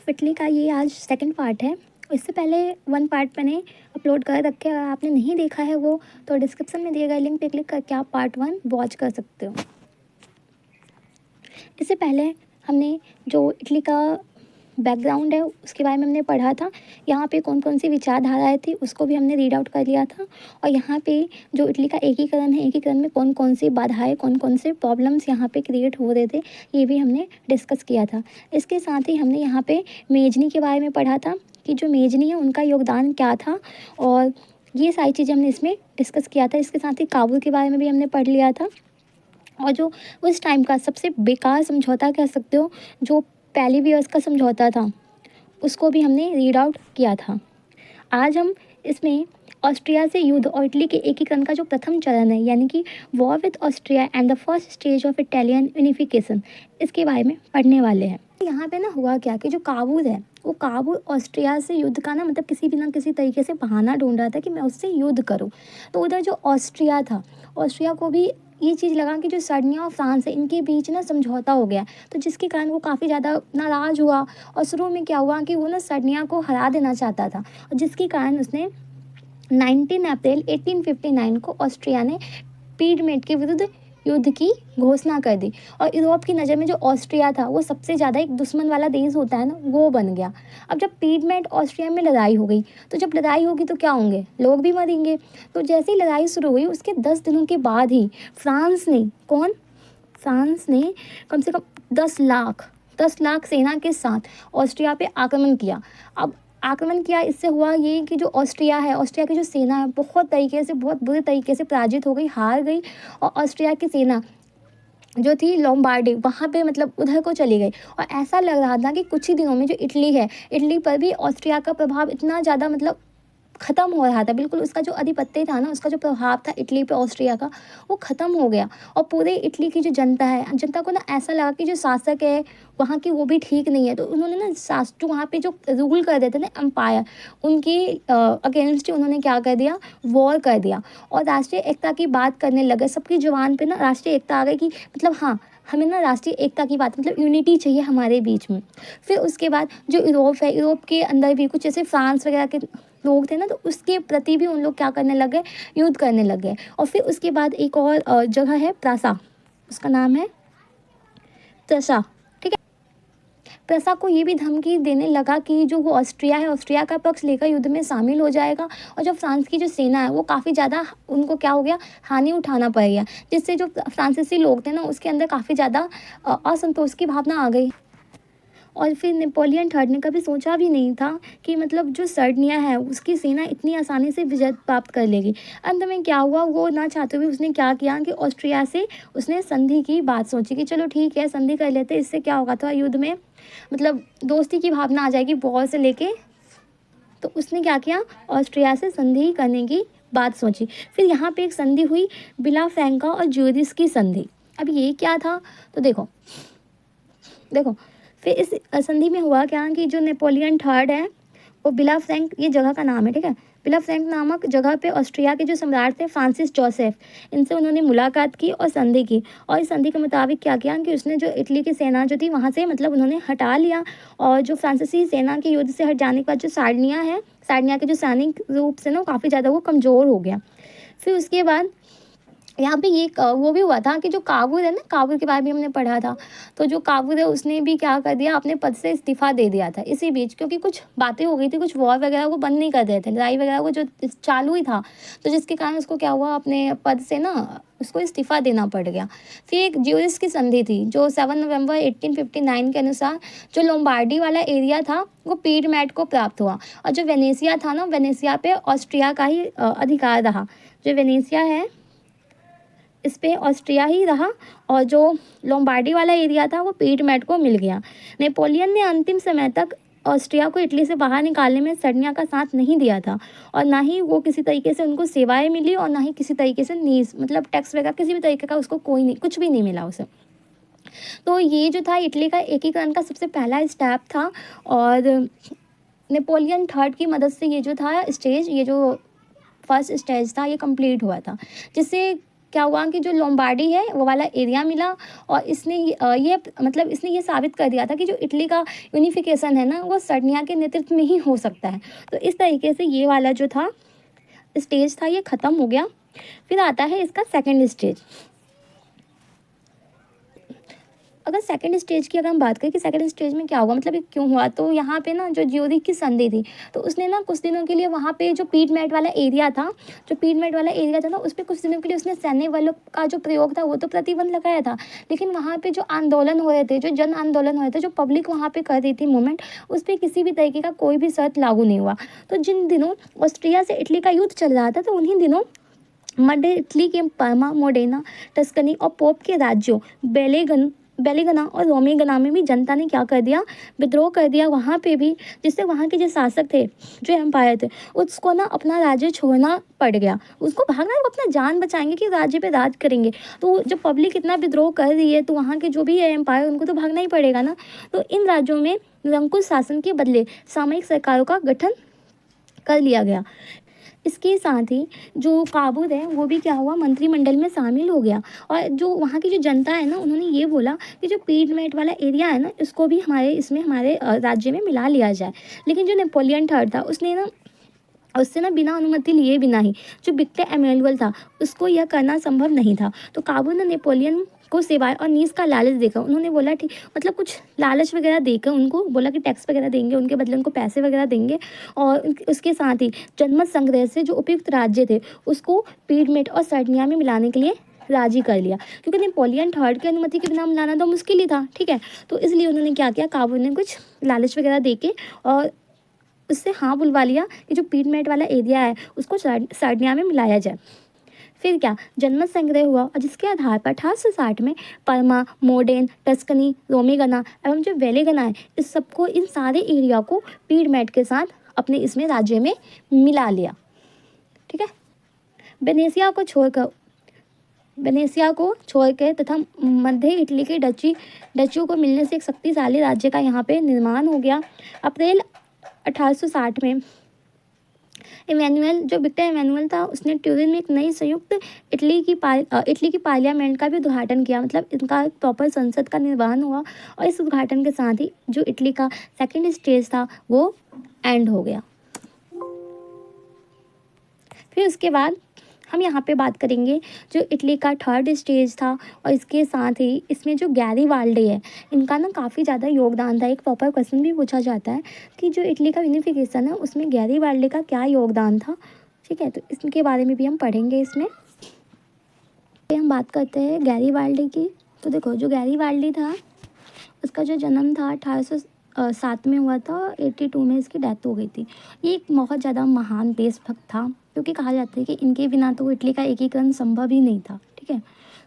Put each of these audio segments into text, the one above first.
Italy का ये आज सेकंड पार्ट है। इससे पहले वन पार्ट मैंने अपलोड कर रखे हैं, अगर आपने नहीं देखा है वो तो डिस्क्रिप्शन में दिए गए लिंक पे क्लिक करके आप पार्ट 1 वॉच कर सकते हो। इससे पहले हमने जो इटली का बैकग्राउंड है उसके बारे में हमने पढ़ा था। यहाँ पे कौन कौन सी विचारधाराएं थी उसको भी हमने रीड आउट कर लिया था। और यहाँ पे जो इटली का एकीकरण है, एकीकरण में कौन कौन सी बाधाएं, कौन कौन से प्रॉब्लम्स यहाँ पे क्रिएट हो रहे थे, ये भी हमने डिस्कस किया था। इसके साथ ही हमने यहाँ पे मेजनी के बारे में पढ़ा था कि जो मेजनी है उनका योगदान क्या था, और ये सारी चीज़ें हमने इसमें डिस्कस किया था। इसके साथ ही काबुल के बारे में भी हमने पढ़ लिया था। और जो उस टाइम का सबसे बेकार समझौता कह सकते हो, जो पैलिवियर्स का समझौता था, उसको भी हमने रीड आउट किया था। आज हम इसमें ऑस्ट्रिया से युद्ध और इटली के एकीकरण का जो प्रथम चरण है, यानी कि war with Austria and the first stage of Italian unification, इसके बारे में पढ़ने वाले हैं। यहाँ पे ना हुआ क्या कि जो काबुल है वो काबुल ऑस्ट्रिया से युद्ध का ना मतलब किसी भी ना किसी तरीके से बहाना ढूंढ रहा था कि मैं उससे युद्ध करूँ। तो उधर जो ऑस्ट्रिया था, ऑस्ट्रिया को भी ये चीज़ लगा कि जो सर्बिया और फ्रांस है इनके बीच ना समझौता हो गया, तो जिसके कारण वो काफ़ी ज़्यादा नाराज़ हुआ। और शुरू में क्या हुआ कि वो ना सर्बिया को हरा देना चाहता था, और जिसके कारण उसने 19 अप्रैल 1859 को ऑस्ट्रिया ने पीडमेंट के विरुद्ध युद्ध की घोषणा कर दी। और यूरोप की नज़र में जो ऑस्ट्रिया था वो सबसे ज़्यादा एक दुश्मन वाला देश होता है ना, वो बन गया। अब जब पीडमेंट ऑस्ट्रिया में लड़ाई हो गई, तो जब लड़ाई होगी तो क्या होंगे, लोग भी मरेंगे। तो जैसे ही लड़ाई शुरू हुई उसके 10 दिनों के बाद ही फ्रांस ने कम से कम 10 लाख सेना के साथ ऑस्ट्रिया पे आक्रमण किया। अब आक्रमण किया, इससे हुआ ये कि जो ऑस्ट्रिया है, ऑस्ट्रिया की जो सेना है बहुत बुरे तरीके से पराजित हो गई, हार गई। और ऑस्ट्रिया की सेना जो थी लोम्बार्डी, वहाँ पे मतलब उधर को चली गई। और ऐसा लग रहा था कि कुछ ही दिनों में जो इटली है, इटली पर भी ऑस्ट्रिया का प्रभाव इतना ज़्यादा मतलब ख़त्म हो रहा था। बिल्कुल उसका जो आधिपत्य था ना, उसका जो प्रभाव था इटली पे ऑस्ट्रिया का, वो ख़त्म हो गया। और पूरे इटली की जो जनता है, जनता को ना ऐसा लगा कि जो शासक है वहाँ की वो भी ठीक नहीं है। तो उन्होंने ना जो वहाँ पे जो रूल कर देते ना एम्पायर, उनके अगेंस्ट उन्होंने क्या कर दिया, वॉर कर दिया। और राष्ट्रीय एकता की बात करने लगे, सबकी जुबान पे ना राष्ट्रीय एकता आ गई कि मतलब हाँ, हमें ना राष्ट्रीय एकता की बात मतलब यूनिटी चाहिए हमारे बीच में। फिर उसके बाद जो यूरोप है, यूरोप के अंदर भी कुछ ऐसे फ्रांस वगैरह के लोग थे ना, तो उसके प्रति भी उन लोग क्या करने लगे, युद्ध करने लगे। और फिर उसके बाद एक और जगह है प्रासा, उसका नाम है प्रसा, ठीक है। प्रसा को ये भी धमकी देने लगा कि जो वो ऑस्ट्रिया है, ऑस्ट्रिया का पक्ष लेकर युद्ध में शामिल हो जाएगा। और जो फ्रांस की जो सेना है वो काफ़ी ज़्यादा उनको क्या हो गया, हानि उठाना पड़ गया, जिससे जो फ्रांसीसी लोग थे ना उसके अंदर काफ़ी ज़्यादा असंतोष की भावना आ गई। और फिर नेपोलियन थर्ड ने कभी सोचा भी नहीं था कि मतलब जो सर्बिया है उसकी सेना इतनी आसानी से विजय प्राप्त कर लेगी। अंत में क्या हुआ, वो ना चाहते हुए उसने क्या किया कि ऑस्ट्रिया से उसने संधि की बात सोची कि चलो ठीक है संधि कर लेते, इससे क्या होगा था युद्ध में मतलब दोस्ती की भावना आ जाएगी वॉर से लेके। तो उसने क्या किया, ऑस्ट्रिया से संधि करने की बात सोची। फिर यहाँ पे एक संधि हुई, बिला फ्रैंका और ज्यूरिस की संधि। अब ये क्या था, तो देखो फिर इस संधि में हुआ क्या कि जो नेपोलियन थर्ड है वो बिला फ्रैंक, ये जगह का नाम है, ठीक है, बिला फ्रैंक नामक जगह पे ऑस्ट्रिया के जो सम्राट थे फ्रांसिस जोसेफ, इनसे उन्होंने मुलाकात की और संधि की। और इस संधि के मुताबिक क्या किया कि उसने जो इटली की सेना जो थी वहाँ से मतलब उन्होंने हटा लिया। और जो फ्रांसीसी सेना के युद्ध से हट जाने के बाद जो सार्डिनिया के जो सैनिक रूप से ना काफ़ी ज़्यादा वो कमज़ोर हो गया। फिर उसके बाद यहाँ पे ये वो भी हुआ था कि जो काबुल है ना, काबुल के बारे में हमने पढ़ा था। तो जो काबुल है उसने भी क्या कर दिया, अपने पद से इस्तीफा दे दिया था इसी बीच, क्योंकि कुछ बातें हो गई थी, कुछ वॉर वगैरह को बंद नहीं कर रहे थे, लड़ाई वगैरह को जो चालू ही था। तो जिसके कारण उसको क्या हुआ, अपने पद से ना उसको इस्तीफा देना पड़ गया। फिर एक ज्यूरिस की संधि थी जो 7 नवंबर 1859 के अनुसार जो लोम्बार्डी वाला एरिया था वो पीडमेंट को प्राप्त हुआ। और जो वेनेसिया था ना, वेनेसिया पे ऑस्ट्रिया का ही अधिकार रहा। जो वेनेसिया है इस पे ऑस्ट्रिया ही रहा, और जो लोम्बार्डी वाला एरिया था वो पीडमेंट को मिल गया। नेपोलियन ने अंतिम समय तक ऑस्ट्रिया को इटली से बाहर निकालने में सर्बिया का साथ नहीं दिया था, और ना ही वो किसी तरीके से उनको सेवाएं मिली, और ना ही किसी तरीके से नीज मतलब टैक्स वगैरह किसी भी तरीके का उसको कुछ भी नहीं मिला उसे। तो ये जो था इटली का एकीकरण का सबसे पहला स्टेप था। और नेपोलियन थर्ड की मदद से ये जो था स्टेज, ये जो फर्स्ट स्टेज था ये कंप्लीट हुआ था, जिससे क्या हुआ कि जो लोम्बार्डी है वो वाला एरिया मिला, और इसने ये मतलब इसने ये साबित कर दिया था कि जो इटली का यूनिफिकेशन है ना वो सर्निया के नेतृत्व में ही हो सकता है। तो इस तरीके से ये वाला जो था स्टेज था ये ख़त्म हो गया। फिर आता है इसका सेकंड स्टेज। अगर सेकंड स्टेज की अगर हम बात करें कि सेकंड स्टेज में क्या हुआ, मतलब ये क्यों हुआ, तो यहाँ पे ना जो ज्यूरिख की संधि थी, तो उसने ना कुछ दिनों के लिए वहाँ पे जो पीडमेट वाला एरिया था, ना उस पर कुछ दिनों के लिए उसने सैन्य बलों का जो प्रयोग था वो तो प्रतिबंध लगाया था, लेकिन वहाँ पे जो आंदोलन हो रहे थे, जो जन आंदोलन हो रहे थे, जो पब्लिक वहाँ पे कर रही थी मूवमेंट, उस पर किसी भी तरीके का कोई भी शर्त लागू नहीं हुआ। तो जिन दिनों ऑस्ट्रिया से इटली का युद्ध चल रहा था, तो उन्हीं दिनों मध्य इटली के पार्मा, मोडेना, टस्कनी और पोप के राज्यों बेलेगना और रोमेगना में भी जनता ने क्या कर दिया, विद्रोह कर दिया वहाँ पे भी, जिससे वहाँ के जो शासक थे, जो एम्पायर थे, उसको ना अपना राज्य छोड़ना पड़ गया। उसको भागना है, वो अपना जान बचाएंगे कि राज्य पे राज करेंगे। तो जब पब्लिक इतना विद्रोह कर रही है तो वहाँ के जो भी है एम्पायर, उनको तो भागना ही पड़ेगा ना। तो इन राज्यों में निरंकुश शासन के बदले सामयिक सरकारों का गठन कर लिया गया। इसके साथ ही जो काबुल है वो भी क्या हुआ, मंत्रिमंडल में शामिल हो गया। और जो वहाँ की जो जनता है ना, उन्होंने ये बोला कि जो पीडमेट वाला एरिया है ना, इसको भी हमारे राज्य में मिला लिया जाए। लेकिन जो नेपोलियन थर्ड था, उससे ना बिना अनुमति लिए बिना ही जो विक्टर एमेनुअल था, उसको यह करना संभव नहीं था। तो काबुल ने नेपोलियन को सिवाय और नीस का लालच देकर, उन्होंने बोला ठीक, मतलब कुछ लालच वगैरह देकर उनको बोला कि टैक्स वगैरह देंगे, उनके बदले उनको पैसे वगैरह देंगे, और उसके साथ ही जनमत संग्रह से जो उपयुक्त राज्य थे उसको पीडमेट और सर्डिनिया में मिलाने के लिए राजी कर लिया, क्योंकि नेपोलियन थर्ड की अनुमति के बिना मिलाना तो मुश्किल ही था। ठीक है, तो इसलिए उन्होंने क्या किया, काबुल ने कुछ लालच वगैरह दे के और उससे हाँ बुलवा लिया कि जो पीडमेट वाला एरिया है उसको सर्डिनिया में मिलाया जाए। फिर क्या, जनमत संग्रह हुआ, और जिसके आधार पर 1860 में परमा, मोडेन, टस्कनी, रोमेगना एवं जो वेलेगना है, इस सबको, इन सारे एरिया को पीडमेट के साथ अपने इसमें राज्य में मिला लिया। ठीक है, वेनेसिया को छोड़कर तथा मध्य इटली के डचियों को मिलने से एक शक्तिशाली राज्य का यहाँ पे निर्माण हो गया। अप्रैल 1860 में विक्टर इमैनुअल था, उसने ट्यूरिन में एक नई संयुक्त इटली की पार्लियामेंट का भी उद्घाटन किया, मतलब इनका एक प्रॉपर संसद का निर्माण हुआ। और इस उद्घाटन के साथ ही जो इटली का सेकंड स्टेज था वो एंड हो गया। फिर उसके बाद हम यहाँ पे बात करेंगे जो इटली का थर्ड स्टेज था, और इसके साथ ही इसमें जो गैरीबाल्डी है, इनका ना काफ़ी ज़्यादा योगदान था। एक प्रॉपर क्वेश्चन भी पूछा जाता है कि जो इटली का यूनिफिकेशन है उसमें गैरीबाल्डी का क्या योगदान था। ठीक है, तो इसके बारे में भी हम पढ़ेंगे। इसमें हम बात करते हैं गैरीबाल्डी की। तो देखो, जो गैरीबाल्डी था उसका जो जन्म था 1807 में हुआ था, 82 में इसकी डेथ हो गई थी। ये एक बहुत ज़्यादा महान देशभक्त था, क्योंकि कहा जाता है कि इनके बिना तो इटली का एकीकरण संभव ही नहीं था। ठीक है,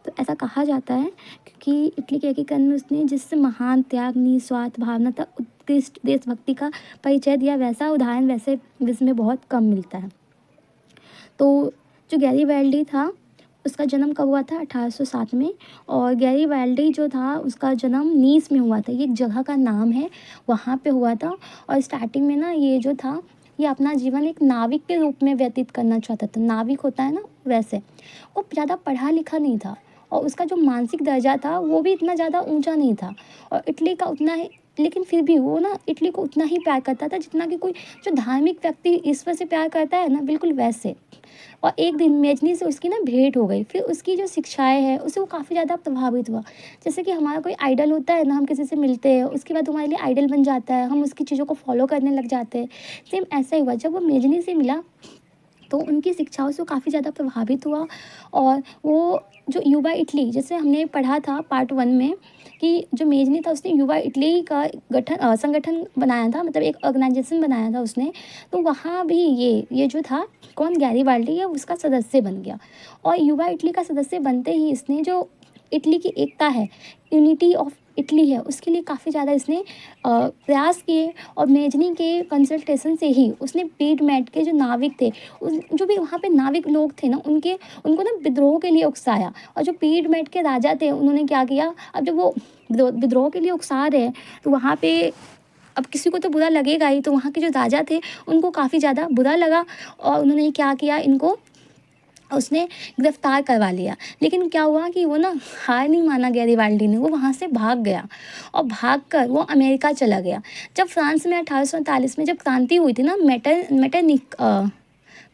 तो ऐसा कहा जाता है क्योंकि इटली के एकीकरण में उसने जिससे महान त्याग, निस्वार्थ भावना तथा उत्कृष्ट देशभक्ति का परिचय दिया, वैसा उदाहरण वैसे विश्व में बहुत कम मिलता है। तो जो गैरीबाल्डी था उसका जन्म कब हुआ था, 1807 में। और गैरीबाल्डी जो था उसका जन्म नीस में हुआ था, ये एक जगह का नाम है, वहाँ पे हुआ था। और स्टार्टिंग में ना ये जो था ये अपना जीवन एक नाविक के रूप में व्यतीत करना चाहता था। नाविक होता है ना, वैसे वो ज़्यादा पढ़ा लिखा नहीं था, और उसका जो मानसिक दर्जा था वो भी इतना ज़्यादा ऊंचा नहीं था, और इटली का उतना ही, लेकिन फिर भी वो ना इटली को उतना ही प्यार करता था जितना कि कोई जो धार्मिक व्यक्ति ईश्वर से प्यार करता है ना, बिल्कुल वैसे। और एक दिन मेजनी से उसकी ना भेंट हो गई। फिर उसकी जो शिक्षाएं हैं उससे वो काफ़ी ज़्यादा प्रभावित हुआ। जैसे कि हमारा कोई आइडल होता है ना, हम किसी से मिलते हैं, उसके बाद हमारे लिए आइडल बन जाता है, हम उसकी चीज़ों को फॉलो करने लग जाते हैं। सेम ऐसा ही हुआ, जब वो मेजनी से मिला तो उनकी शिक्षाओं से वो काफ़ी ज़्यादा प्रभावित हुआ। और वो जो युवा इटली, जैसे हमने पढ़ा था पार्ट 1 में कि जो मेजनी था उसने युवा इटली का संगठन बनाया था, मतलब एक ऑर्गेनाइजेशन बनाया था उसने। तो वहाँ भी ये जो था कौन, गैरीबाल्डी है, उसका सदस्य बन गया। और युवा इटली का सदस्य बनते ही इसने जो इटली की एकता है, यूनिटी ऑफ इटली है, उसके लिए काफ़ी ज़्यादा इसने प्रयास किए। और मेजनी के कंसल्टेशन से ही उसने पीडमेट के जो नाविक थे, जो भी वहाँ पे नाविक लोग थे ना, उनको ना विद्रोह के लिए उकसाया। और जो पीडमेट के राजा थे उन्होंने क्या किया, अब जब वो विद्रोह के लिए उकसा रहे हैं तो वहाँ पे अब किसी को तो बुरा लगेगा ही। तो वहाँ के जो राजा थे उनको काफ़ी ज़्यादा बुरा लगा, और उन्होंने क्या किया, इनको उसने गिरफ्तार करवा लिया। लेकिन क्या हुआ कि वो ना हार नहीं माना गैरिबाल्डी ने, वो वहाँ से भाग गया और भागकर वो अमेरिका चला गया। जब फ्रांस में 1847 में जब क्रांति हुई थी ना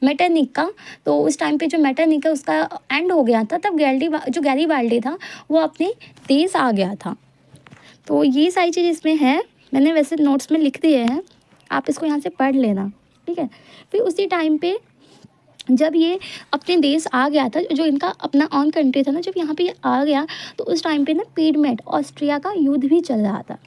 मेटरनिक का, तो उस टाइम पे जो मेटरनिक है उसका एंड हो गया था, तब गैरिबाल्डी था वो अपने देश आ गया था। तो ये सारी चीज़ इसमें है, मैंने वैसे नोट्स में लिख दिए हैं, आप इसको यहाँ से पढ़ लेना, ठीक है। फिर उसी टाइम पे जब ये अपने देश आ गया था, जो इनका अपना ऑन कंट्री था ना, जब यहाँ पे ये आ गया तो उस टाइम पे ना पीडमेंट ऑस्ट्रिया का युद्ध भी चल रहा था।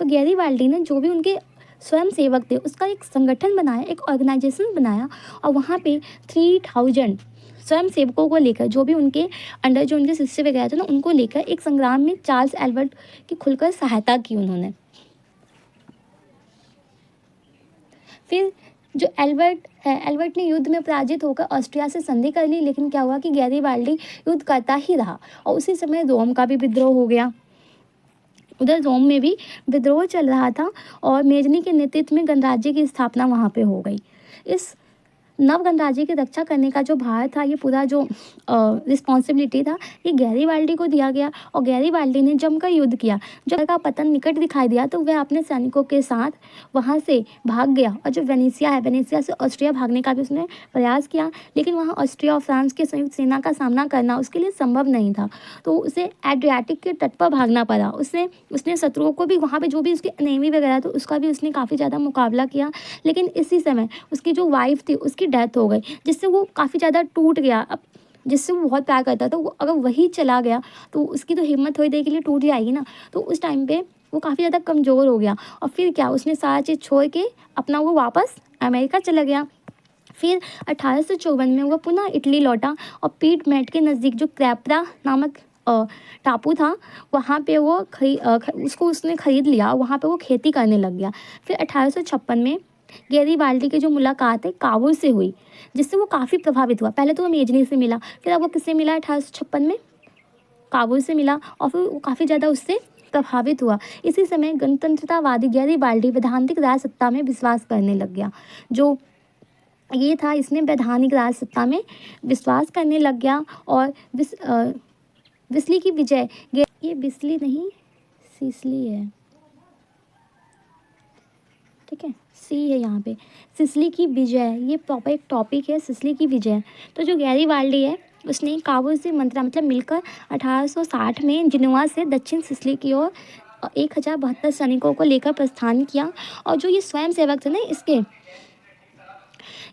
तो गैरिबाल्डी ने जो भी उनके स्वयं सेवक थे उसका एक संगठन बनाया, एक ऑर्गेनाइजेशन बनाया, और वहाँ पे 3000 स्वयं सेवकों को लेकर, जो भी उनके अंडर जो उनके शिष्य वगैरह थे ना, उनको लेकर एक संग्राम में चार्ल्स एल्बर्ट की खुलकर सहायता की उन्होंने। फिर जो एल्बर्ट ने युद्ध में पराजित होकर ऑस्ट्रिया से संधि कर ली, लेकिन क्या हुआ कि गैरिबाल्डी युद्ध करता ही रहा, और उसी समय रोम का भी विद्रोह हो गया। उधर रोम में भी विद्रोह चल रहा था और मेजनी के नेतृत्व में गणराज्य की स्थापना वहाँ पे हो गई। इस नव गणराज्य की रक्षा करने का जो भार था, ये पूरा जो रिस्पॉन्सिबिलिटी था, ये गैरिबाल्डी को दिया गया, और गैरिबाल्डी ने जमकर युद्ध किया। जब का पतन निकट दिखाई दिया तो वह अपने सैनिकों के साथ वहाँ से भाग गया, और जो वेनेसिया है, वेनेसिया से ऑस्ट्रिया भागने का भी उसने प्रयास किया, लेकिन वहाँ ऑस्ट्रिया और फ्रांस की संयुक्त सेना का सामना करना उसके लिए संभव नहीं था, तो उसे एड्रियाटिक के तट पर भागना पड़ा। उसने शत्रुओं को भी, वहाँ पर जो भी उसके नेवी वगैरह तो उसका भी उसने काफ़ी ज़्यादा मुकाबला किया, लेकिन इसी समय उसकी जो वाइफ थी उसकी डेथ हो गई, जिससे वो काफ़ी ज़्यादा टूट गया। अब जिससे वो बहुत प्यार करता था, वो अगर वही चला गया तो उसकी तो हिम्मत थोड़ी देर के लिए टूट जाएगी ना, तो उस टाइम पे वो काफ़ी ज़्यादा कमज़ोर हो गया, और फिर क्या, उसने सारा चीज़ छोड़ के अपना वो वापस अमेरिका चला गया। फिर 1854 में वो पुनः इटली लौटा, और पीडमेंट के नज़दीक जो क्रैप्रा नामक टापू था, वहाँ पे वो उसको उसने ख़रीद लिया, वहाँ पे वो खेती करने लग गया। फिर 1856 में गैरिबाल्डी की जो मुलाकात है काबुल से हुई, जिससे वो काफ़ी प्रभावित हुआ। पहले तो वो मेजनी से मिला, फिर अब वो किससे मिला 1856 में, काबुल से मिला, और फिर वो काफ़ी ज़्यादा उससे प्रभावित हुआ। इसी समय गणतंत्रतावादी गैरिबाल्डी वैधानिक राज सत्ता में विश्वास करने लग गया। जो ये था, इसने वैधानिक राज सत्ता में विश्वास करने लग गया, और विस्ली की विजय, ये बिस्ली नहीं सिसली है, ठीक है, सी है यहाँ पे, सिसली की विजय, ये प्रॉपर एक टॉपिक है, सिसली की विजय। तो जो गैरिबाल्डी है उसने काबुल से मंत्रा मतलब मिलकर 1860 में जिनेवा से दक्षिण सिसली की ओर 1072 सैनिकों को लेकर प्रस्थान किया। और जो ये स्वयं सेवक थे ना इसके,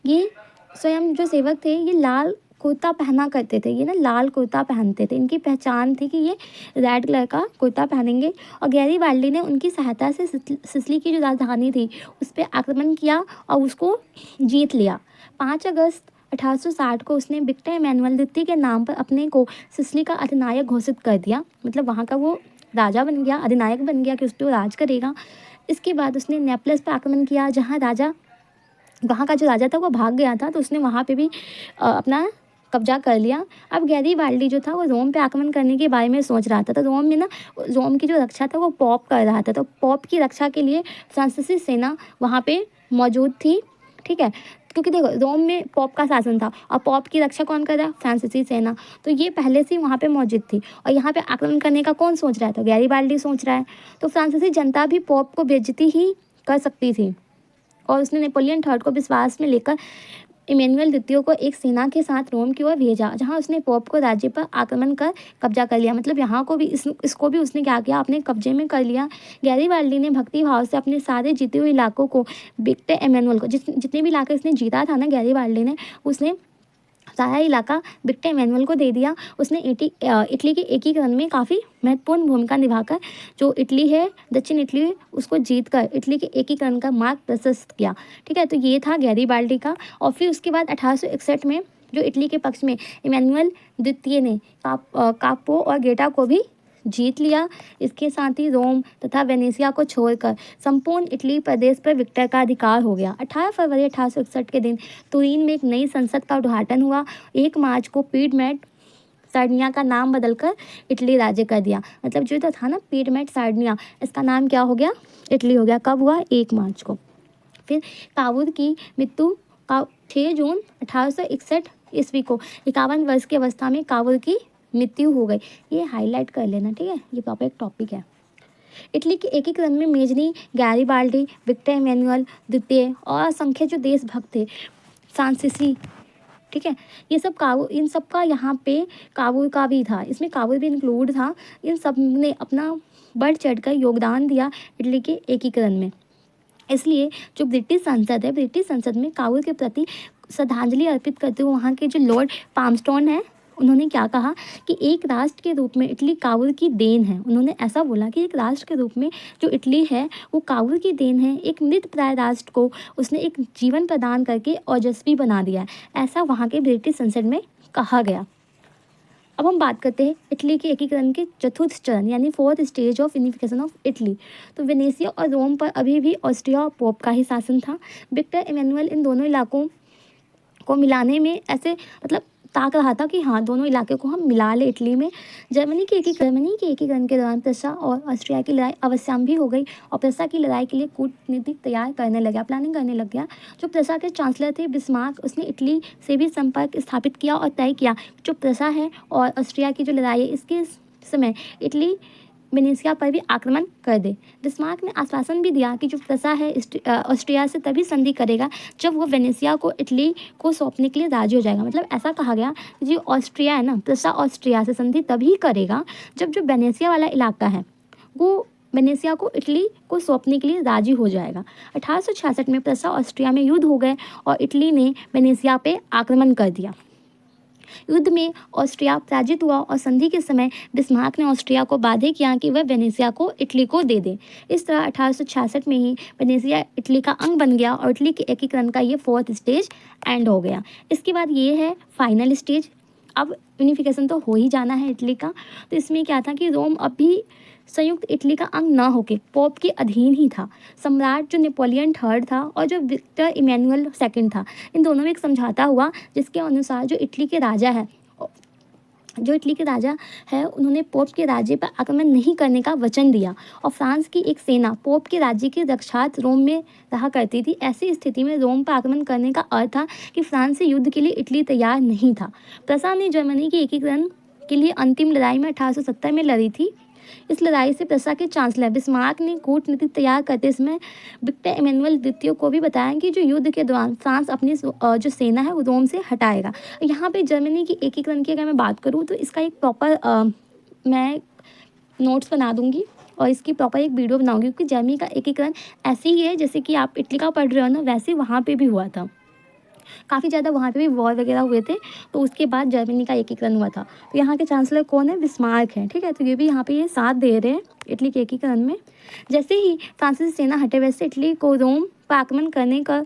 ये स्वयं जो सेवक थे ये लाल कुर्ता पहना करते थे, ये ना लाल कुर्ता पहनते थे, इनकी पहचान थी कि ये रेड कलर का कुर्ता पहनेंगे। और गैरिबाल्डी ने उनकी सहायता से सिसली की जो राजधानी थी उस पर आक्रमण किया और उसको जीत लिया। 5 अगस्त 1860 को उसने विक्टर इमैनुअल द्वितीय के नाम पर अपने को सिसली का अधिनायक घोषित कर दिया, मतलब वहाँ का वो राजा बन गया, अधिनायक बन गया कि उस पर राज करेगा। इसके बाद उसने नेपलस पर आक्रमण किया, वहाँ का जो राजा था वो भाग गया था, तो उसने वहाँ पे भी अपना कब्जा कर लिया। अब गैरिबाल्डी जो था वो रोम पे आक्रमण करने के बारे में सोच रहा था, तो रोम में ना, रोम की जो रक्षा था वो पॉप कर रहा था, तो पॉप की रक्षा के लिए फ्रांसीसी सेना वहाँ पे मौजूद थी, ठीक है, क्योंकि देखो रोम में पॉप का शासन था और पॉप की रक्षा कौन कर रहा है, फ्रांसीसी सेना, तो ये पहले से ही वहाँ पे मौजूद थी। और यहाँ पे आक्रमण करने का कौन सोच रहा है, तो गैरिबाल्डी सोच रहा है। तो फ्रांसीसी जनता भी पॉप को बेइज्जती ही कर सकती थी, और उसने नेपोलियन थर्ड को विश्वास में लेकर इमैनुअल द्वितीय को एक सेना के साथ रोम की ओर भेजा, जहां उसने पोप को राज्य पर आक्रमण कर कब्जा कर लिया, मतलब यहाँ को भी इसको भी उसने क्या किया, अपने कब्जे में कर लिया। गैरिबाल्डी ने भक्ति भाव से अपने सारे जीते हुए इलाकों को विक्टर इमैनुअल को, जितने भी इलाके इसने जीता था ना गैरिबाल्डी ने, उसने सारा इलाका विक्टर इमैनुअल को दे दिया। उसने इटली के एकीकरण में काफ़ी महत्वपूर्ण भूमिका निभाकर जो इटली है, दक्षिण इटली, उसको जीतकर इटली के एकीकरण का मार्ग प्रशस्त किया, ठीक है। तो ये था गैरिबाल्डी का। और फिर उसके बाद 1861 में जो इटली के पक्ष में इमैनुअल द्वितीय ने कापो और गेटा को भी जीत लिया। इसके साथ ही रोम तथा वेनेसिया को छोड़कर संपूर्ण इटली प्रदेश पर विक्टर का अधिकार हो गया। 18 फरवरी 1861 के दिन तुरीन में एक नई संसद का उद्घाटन हुआ। 1 मार्च को पीडमेंट सार्डिनिया का नाम बदलकर इटली राज्य कर दिया, मतलब जो था ना पीडमेंट सार्डिनिया, इसका नाम क्या हो गया, इटली हो गया। कब हुआ, 1 मार्च को। फिर काबुल की मृत्यु का 6 जून 1861 ईस्वी को 51 वर्ष की अवस्था में कावूर की मृत्यु हो गई। ये हाईलाइट कर लेना, ठीक है, ये प्रॉपर एक टॉपिक है। इटली के एकीकरण में मेजनी, गैरीबाल्डी, विक्टर इमैनुअल द्वितीय और असंख्य जो देशभक्त थे, फ्रांसीसी, ठीक है, ये सब कावूर, इन सब का यहाँ पे कावूर का भी था, इसमें कावूर भी इंक्लूड था। इन सब ने अपना बढ़ चढ़कर योगदान दिया इटली के एकीकरण में। इसलिए जो ब्रिटिश संसद है, ब्रिटिश संसद में कावूर के प्रति श्रद्धांजलि अर्पित करते हुए वहाँ के जो लॉर्ड पामस्टोन है, उन्होंने क्या कहा कि एक राष्ट्र के रूप में इटली कावूर की देन है। उन्होंने ऐसा बोला कि एक राष्ट्र के रूप में जो इटली है वो कावूर की देन है। एक मृतप्राय राष्ट्र को उसने एक जीवन प्रदान करके ओजस्वी बना दिया है, ऐसा वहाँ के ब्रिटिश संसद में कहा गया। अब हम बात करते हैं इटली के एकीकरण के चतुर्थ चरण यानी fourth stage of unification of Italy. तो वेनेशिया और रोम पर अभी भी ऑस्ट्रिया और पोप का ही शासन था। विक्टर इमैनुअल इन दोनों इलाकों को मिलाने में ऐसे मतलब ताक रहा था कि हाँ दोनों इलाके को हम मिला ले इटली में। जर्मनी के एकीकरण के दौरान प्रसा और ऑस्ट्रिया की लड़ाई अवश्यम्भी हो गई और प्रसा की लड़ाई के लिए कूटनीतिक तैयार करने लगा, प्लानिंग करने लग गया। जो प्रसा के चांसलर थे बिस्मार्क, उसने इटली से भी संपर्क स्थापित किया और तय किया जो प्रसा है और ऑस्ट्रिया की जो लड़ाई है इसके समय इटली वेनेशिया पर भी आक्रमण कर दे। बिस्मार्क ने आश्वासन भी दिया कि जो प्रसा है ऑस्ट्रिया से तभी संधि करेगा जब वो वेनेशिया को इटली को सौंपने के लिए राजी हो जाएगा। मतलब ऐसा कहा गया कि जो ऑस्ट्रिया है ना, प्रसा ऑस्ट्रिया से संधि तभी करेगा जब जो वेनेशिया वाला इलाका है वो वेनेशिया को इटली को सौंपने के लिए राजी हो जाएगा। 1866 में प्रसा ऑस्ट्रिया में युद्ध हो गए और इटली ने वेनेशिया पे आक्रमण कर दिया। युद्ध में ऑस्ट्रिया पराजित हुआ और संधि के समय बिस्मार्क ने ऑस्ट्रिया को बाध्य किया कि वह वेनेशिया को इटली को दे दे। इस तरह 1866 में ही वेनेशिया इटली का अंग बन गया और इटली के एकीकरण का ये फोर्थ स्टेज एंड हो गया। इसके बाद ये है फाइनल स्टेज। अब यूनिफिकेशन तो हो ही जाना है इटली का। तो इसमें क्या था कि रोम अब भी संयुक्त इटली का अंग न होकर पोप के अधीन ही था। सम्राट जो नेपोलियन थर्ड था और जो विक्टर इमैनुअल सेकंड था, इन दोनों में एक समझौता हुआ जिसके अनुसार जो इटली के राजा है उन्होंने पोप के राज्य पर आक्रमण नहीं करने का वचन दिया और फ्रांस की एक सेना पोप के राज्य की रक्षार्थ रोम में रहा करती थी। ऐसी स्थिति में रोम पर आक्रमण करने का अर्थ था कि फ्रांस से युद्ध के लिए इटली तैयार नहीं था। प्रसा ने जर्मनी के एकीकरण के लिए अंतिम लड़ाई में 1870 में लड़ी थी। इस लड़ाई से प्रसा के चांसलर बिस्मार्क ने कूटनीति तैयार करते समय विक्टर इमैनुअल द्वितीय को भी बताया कि जो युद्ध के दौरान फ्रांस अपनी जो सेना है वो रोम से हटाएगा। यहाँ पे जर्मनी की एकीकरण की अगर मैं बात करूँ तो इसका एक प्रॉपर मैं नोट्स बना दूँगी और इसकी प्रॉपर एक वीडियो बनाऊँगी, क्योंकि जर्मनी का एकीकरण ऐसे ही है जैसे कि आप इटली का पढ़ रहे हो ना, वैसे वहाँ पर भी हुआ था। काफ़ी ज़्यादा वहाँ पे भी वॉर वगैरह हुए थे, तो उसके बाद जर्मनी का एकीकरण हुआ था। तो यहाँ के चांसलर कौन है? बिस्मार्क है, ठीक है। तो ये भी यहाँ पे ये साथ दे रहे हैं इटली के एकीकरण में। जैसे ही फ्रांसीसी सेना हटे वैसे इटली को रोम पर आक्रमण करने का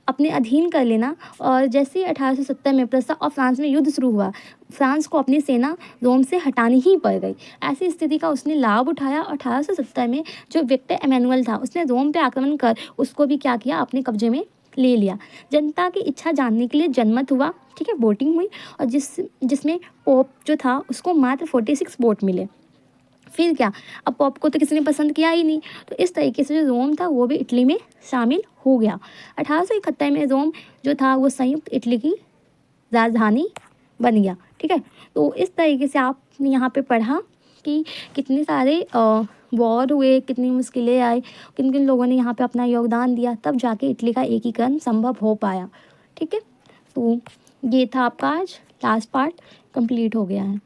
अपने अधीन कर लेना। और जैसे ही 1870 में प्रसा और फ्रांस में युद्ध शुरू हुआ, फ्रांस को अपनी सेना रोम से हटानी ही पड़ गई। ऐसी स्थिति का उसने लाभ उठाया और 1870 में जो विक्टर इमैनुअल था उसने रोम पे आक्रमण कर उसको भी क्या किया, अपने कब्जे में ले लिया। जनता की इच्छा जानने के लिए जनमत हुआ, ठीक है, वोटिंग हुई और जिसमें पोप जो था उसको मात्र 46 वोट मिले। फिर क्या, अब पोप को तो किसी ने पसंद किया ही नहीं, तो इस तरीके से जो रोम था वो भी इटली में शामिल हो गया। 1871 में रोम जो था वो संयुक्त इटली की राजधानी बन गया, ठीक है। तो इस तरीके से आपने यहाँ पे पढ़ा कि कितने सारे वॉर हुए, कितनी मुश्किलें आई, किन किन लोगों ने यहाँ पे अपना योगदान दिया, तब जाके इटली का एकीकरण संभव हो पाया, ठीक है। तो ये था आपका आज लास्ट पार्ट कंप्लीट हो गया है।